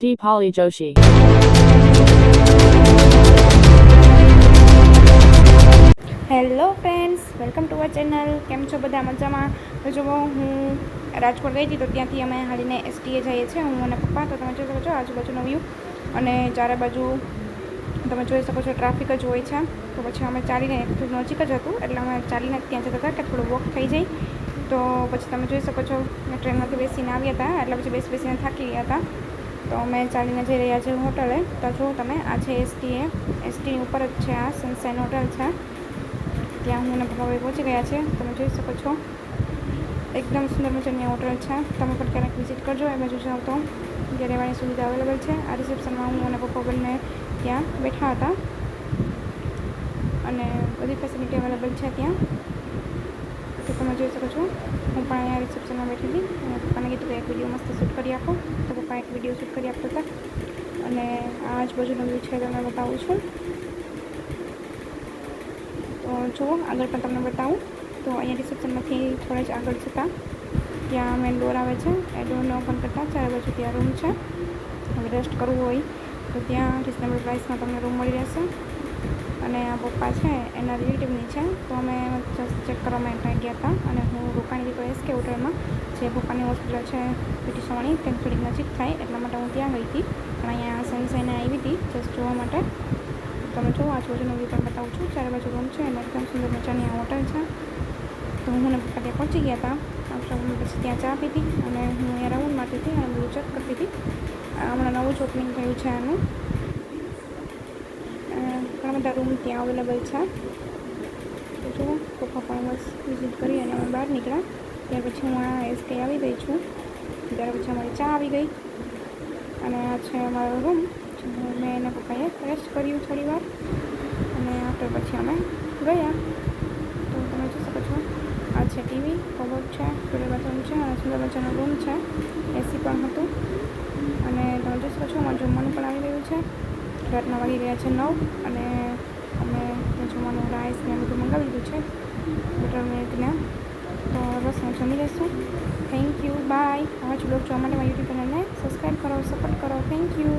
Deepali Joshi. Hello friends, welcome to our channel. કેમ છો બધા? મજામાં? તો જુઓ, હું રાજકોટ ગઈ હતી તો ત્યાંથી અમે હાલીને એસટીએ જઈએ છીએ, હું અને પપ્પા. તો તમે જોઈ શકો છો આજુબાજુનો વ્યૂ, અને ચારે બાજુ તમે જોઈ શકો છો ટ્રાફિક જ હોય છે. તો પછી અમે ચાલીને, થોડું નજીક જ હતું એટલે અમે ચાલીને ત્યાં જતા હતા કે થોડું વોક થઈ જાય. તો પછી તમે જોઈ શકો છો ટ્રેનમાંથી બેસીને આવ્યા હતા, એટલે પછી બેસીને થાકી ગયા હતા. તો અમે ચાલીને જઈ રહ્યા છીએ હોટલે. તો જો તમે, આ છે એસટીની ઉપર જ છે, આ સનસાઇન હોટલ છે. ત્યાં હું અને પપ્પા પહોંચી ગયા છે. તમે જોઈ શકો છો એકદમ સુંદર મજાની હોટલ છે. તમે પણ ક્યારેક વિઝિટ કરજો. એ બાજુ જાઓ તો ત્યાં રહેવાની સુવિધા અવેલેબલ છે. આ રિસેપ્શનમાં હું અને પપ્પા બંને ત્યાં બેઠા હતા, અને બધી ફેસિલિટી અવેલેબલ છે ત્યાં. તો તમે જોઈ શકો છો હું પણ અહીંયા રિસેપ્શનમાં બેઠી હતી, અને પપ્પાને કીધું કે એક વિડીયો મસ્ત શૂટ કરી આપો. તો પપ્પા એક વિડીયો શૂટ કરી આપતા હતા. અને આજુબાજુનો વ્યૂ છે તમને બતાવું છું. તો જુઓ, આગળ પણ તમને બતાવું. તો અહીંયા રિસેપ્શનમાંથી થોડા જ આગળ જતાં ત્યાં મેન ડોર આવે છે. એ ડોરને ઓપન કરતાં ચારે બાજુ ત્યાં રૂમ છે. હવે રેસ્ટ કરવું હોય તો ત્યાં રિઝનેબલ પ્રાઇસમાં તમને રૂમ મળી રહેશે. અને આ પપ્પા છે એના રિલેટિવની છે. તો અમે જસ્ટ ચેક કરવા માટે ગયા હતા, અને હું રોકાણી હતી તો એસકે હોટલમાં, જે પપ્પાની હોસ્પિટલ છે પીટી સવાણી, ત્યાં થોડીક નજીક થાય એટલા માટે હું ત્યાં ગઈ હતી. પણ અહીંયા સનસાઈને આવી હતી જસ્ટ જોવા માટે. તમે જુઓ, આજુબાજુનો વ્યૂ પણ બતાવું છું. ચારે બાજુ રૂમ છે, અને એકદમ સુંદર મજાની આ હોટલ છે. તો હું ને પપ્પા ત્યાં પહોંચી ગયા હતા. પછી ત્યાં ચા પીધી, અને હું અહીંયા રાઉન્ડ મારતી હતી અને બધું ચેક કરતી હતી. હમણાં નવું જ ઓપનિંગ થયું છે આનું. ઘણા બધા રૂમ ત્યાં અવેલેબલ છે. તો જુઓ, પપ્પા પણ બસ વિઝિટ કરી અને અમે બહાર નીકળ્યા. ત્યાર પછી હું આ એસકે આવી ગઈ છું. ત્યાર પછી અમારી ચા આવી ગઈ, અને આ છે અમારો રૂમ. મેં એને પપ્પાએ રેસ્ટ કર્યું થોડી વાર, અને આફ્ટર પછી અમે ગયા. તો તમે જોઈ શકો છો આ છે ટીવી, કબોર્ડ છે, ટોયલેટ બાથરૂમ છે, અને સુંદર મજાનો રૂમ છે. એસી પણ હતું, અને તમે જોઈ શકો છો અમારું જમવાનું પણ આવી ગયું છે. રાતના વાગી ગયા છે 9, અને અમે જમવાનું રાઈસ ને બધું મંગાવી લીધું છે બટર મિલ્કને. તો બસ હું જમી લઈશું. Thank you, bye. આવા જ બ્લોગ જોવા માટે મારી યુટ્યુબ ચેનલને સબસ્ક્રાઈબ કરો, સપોર્ટ કરો. Thank you.